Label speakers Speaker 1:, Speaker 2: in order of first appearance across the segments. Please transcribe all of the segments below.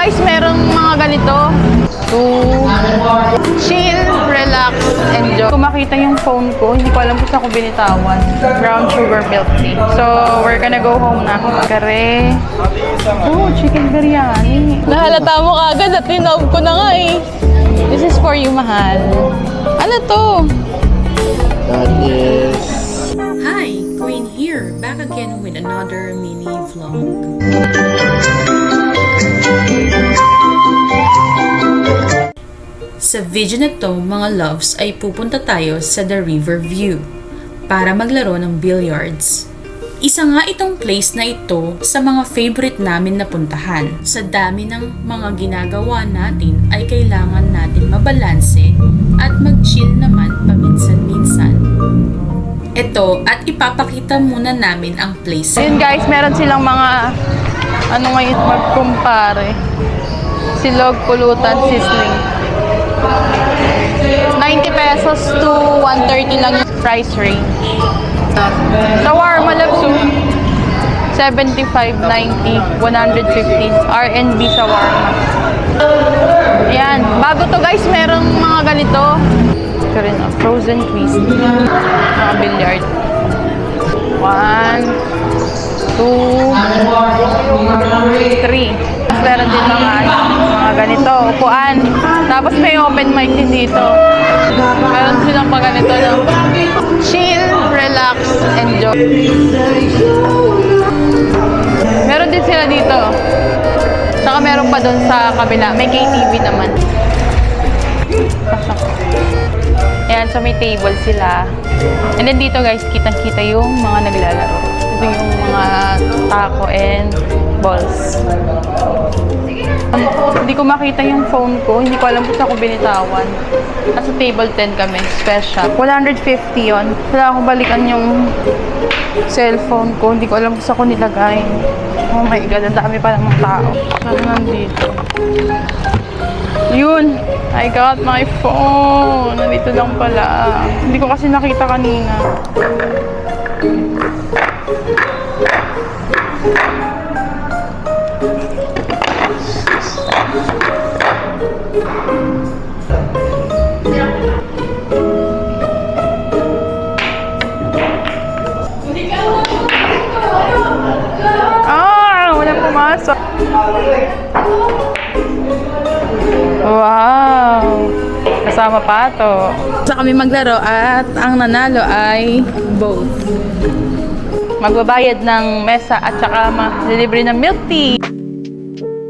Speaker 1: guys, merong mga ganito to chill, relax, enjoy. Kung makita yung phone ko, hindi ko alam kung saan ko binitawan. Brown sugar milk tea. So, we're gonna go home na. Kare. Oh, chicken biryani. Nahalata mo kagad at tinawag ko na nga eh. This is for you, mahal. Ano to?
Speaker 2: That is...
Speaker 3: Hi, Queen here, back again with another mini vlog. Sa video na to, mga loves, ay pupunta tayo sa The River View para maglaro ng billiards. Isa nga itong place na ito sa mga favorite namin na puntahan. Sa dami ng mga ginagawa natin ay kailangan natin mabalanse at mag-chill naman paminsan-minsan. Ito, at ipapakita muna namin ang place.
Speaker 1: Ayun guys, meron silang mga ano ngayon magkumpare. Silog, pulutan, sizzling. 90 pesos to 130 lang yung price range. Shawarma labso. 75, 90, 115. R&B shawarma. Ayan. Bago to guys, merong mga ganito. Ito rin, frozen twist. Mga billiard. 1, 2, 3. Tapos meron din mga ganito, upuan. Tapos may open mic din dito. Meron silang pa ganito, no? Chill, relax, enjoy. Meron din sila dito. Saka meron pa doon sa kabila. May KTV naman. Ayan, so may table sila. And then dito guys, kitang-kita yung mga naglalaro. Ito yung mga taco and balls. Hindi ko makita yung phone ko. Hindi ko alam kung saan ko binitawan. Nasa table 10 kami. Special. 150 yon. Wala akong balikan yung cellphone ko. Hindi ko alam kung saan ko nilagay. Oh my God, ang dami pa ng tao. Saan nandito? Yun! I got my phone! Nandito lang pala. Hindi ko kasi nakita kanina. Wala pumasok. Wow! Kasama pa to. Sa kami maglaro at ang nanalo ay both. Magbabayad ng mesa at saka malilibre ng milk tea.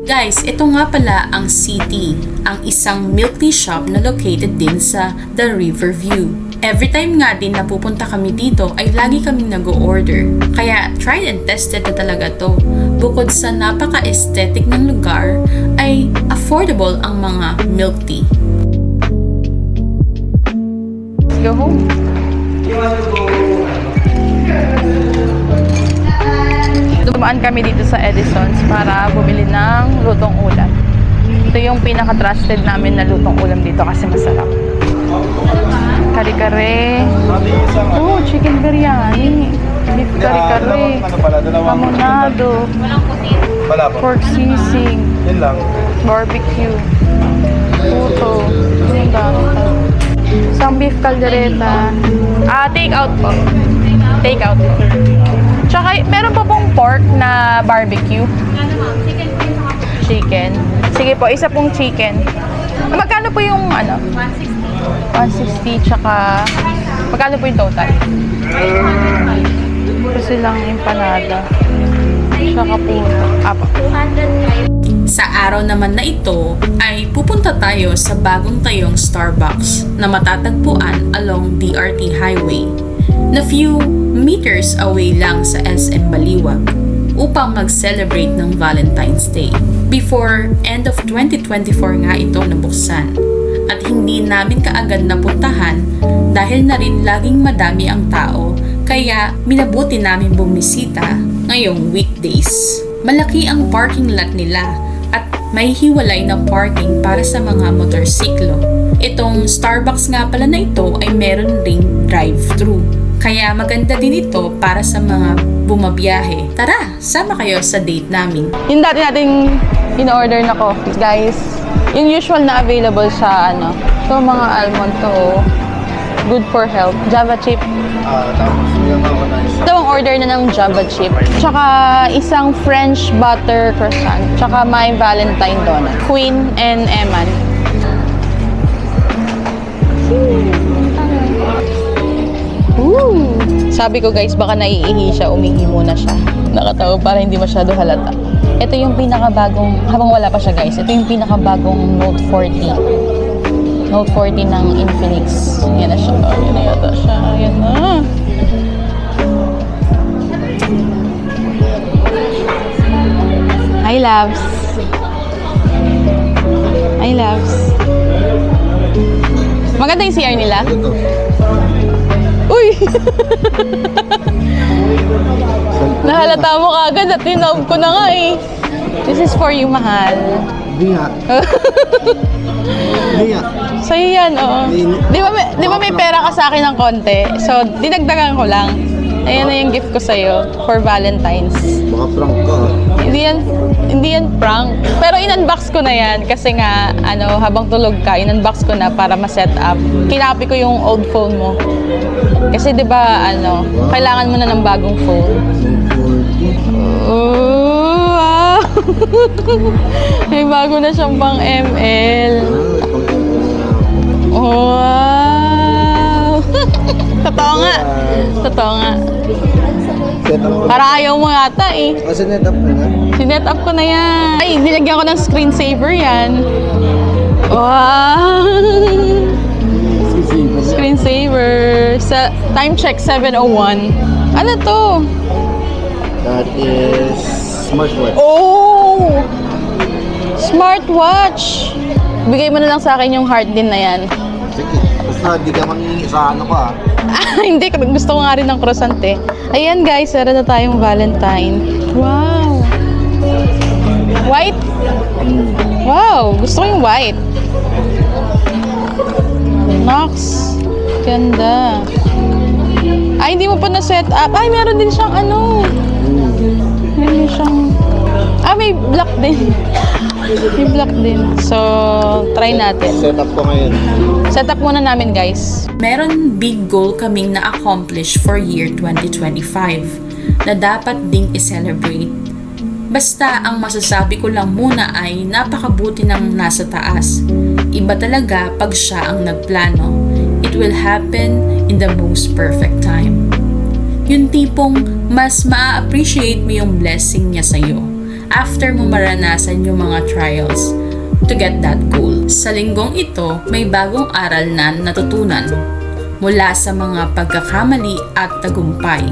Speaker 3: Guys, ito nga pala ang City, ang isang milk tea shop na located din sa The River View. Every time nga din na pupunta kami dito ay lagi kaming nag-o-order. Kaya tried and tested na talaga to. Bukod sa napaka-aesthetic ng lugar, ay affordable ang mga milk tea.
Speaker 1: Let's go home. Dumaan kami dito sa Edison's para bumili ng lutong ulam. Ito yung pinaka-trusted namin na lutong ulam dito kasi masarap. Kare-kare. Oh, chicken biryani. Beef kare-kare. Kamonado. Pork sisig.
Speaker 2: Yan lang.
Speaker 1: Barbecue. Puto. Yung dami. Isang beef caldereta. Take out po. Take out. Tsaka, meron pa pong pork na barbecue. Chicken. Sige po, isa pong chicken. Magkano po yung ano? 160. Tsaka, magkano po yung total? Kasi lang empanada. Tsaka puto. Apa.
Speaker 3: Sa araw naman na ito ay pupunta tayo sa bagong tayong Starbucks na matatagpuan along DRT Highway na few meters away lang sa SM Baliwag upang mag-celebrate ng Valentine's Day. Before end of 2024 nga ito nabuksan at hindi namin kaagad napuntahan dahil na rin laging madami ang tao kaya minabuti namin bumisita ngayong weekdays. Malaki ang parking lot nila at may hiwalay na parking para sa mga motorsiklo. Itong Starbucks nga pala na ito ay meron ring drive-thru. Kaya maganda din ito para sa mga bumabiyahe. Tara, sama kayo sa date namin.
Speaker 1: Yung dati nating in-order na coffee. Guys, yung usual na available sa ano. Ito, mga almond to. Oh. Good for health. Java chip.
Speaker 2: Tapos yung ako na isa.
Speaker 1: Ito ang order na ng Java chip. Tsaka isang French butter croissant. Tsaka may Valentine donut. Queen and Eman. Ooh. Sabi ko guys, baka naiihi siya, umihi muna siya. Nakatawa para hindi masyado halata. Ito yung pinakabagong, habang wala pa siya guys, ito yung pinakabagong Note 40. Note 40 ng Infinix. Yan na siya. Yan na yata siya. Yan na. Hi, loves. Hi, loves. Maganda yung CR nila. Uy! Nahalata mo kagad at tinawag ko na nga eh. This is for you, mahal.
Speaker 2: Hindi nga. Hindi nga.
Speaker 1: Sa'yo yan, oo. Di ba may pera ka sa akin ng konti? So, dinagdagan ko lang. Ayan na yung gift ko sa'yo for Valentine's.
Speaker 2: Baka prank ka.
Speaker 1: Hindi yan prank. Pero in-unbox ko na yan kasi nga, habang tulog ka, in-unbox ko na para ma-set up. Kinapi ko yung old phone mo. Kasi di ba, kailangan mo na ng bagong phone. Oh, wow! May bago na siyang pang ML. Wow! Totoo nga. Totoo nga.
Speaker 2: Set up ko.
Speaker 1: Para ayaw mo yata eh.
Speaker 2: Kasi net up na nga.
Speaker 1: Sinet up ko na yan. Ay, nilagyan ko ng screensaver yan. Wow! Screensaver. Sa time check, 7:01. Ano to?
Speaker 2: That is smartwatch.
Speaker 1: Oh! Smartwatch! Bigay mo na lang sa akin yung heart din na yan.
Speaker 2: Sige. Basta di ka mangingi sa ano ka.
Speaker 1: Hindi, gusto ko nga rin ng croissant eh. Ayan guys, meron na tayong Valentine. Wow! White? Wow! Gusto ko yung white. Nox. Ganda. Ay, hindi mo pa na-set up. Ay, meron din siyang Meron siyang... may black din. May black din. So, try natin.
Speaker 2: Set up ko ngayon.
Speaker 1: Set up muna namin, guys.
Speaker 3: Meron big goal kaming na-accomplish for year 2025 na dapat ding i-celebrate. Basta ang masasabi ko lang muna ay napakabuti ng nasa taas. Iba talaga pag siya ang nagplano. It will happen in the most perfect time. Yung tipong mas ma-appreciate mo yung blessing niya sa'yo after mo maranasan yung mga trials to get that goal. Sa linggong ito, may bagong aral na natutunan mula sa mga pagkakamali at tagumpay.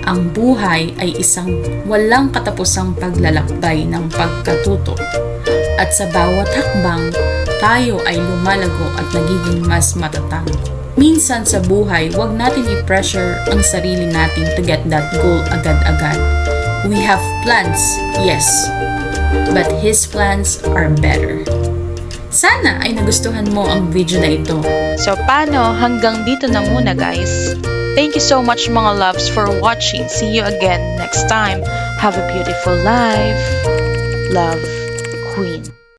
Speaker 3: Ang buhay ay isang walang katapusang paglalakbay ng pagkatuto. At sa bawat hakbang, tayo ay lumalago at nagiging mas matatag. Minsan sa buhay, wag natin i-pressure ang sarili natin to get that goal agad-agad. We have plans, yes, but His plans are better. Sana ay nagustuhan mo ang video na ito.
Speaker 4: So paano, hanggang dito na muna guys. Thank you so much mga loves for watching. See you again next time. Have a beautiful life. Love, Queen.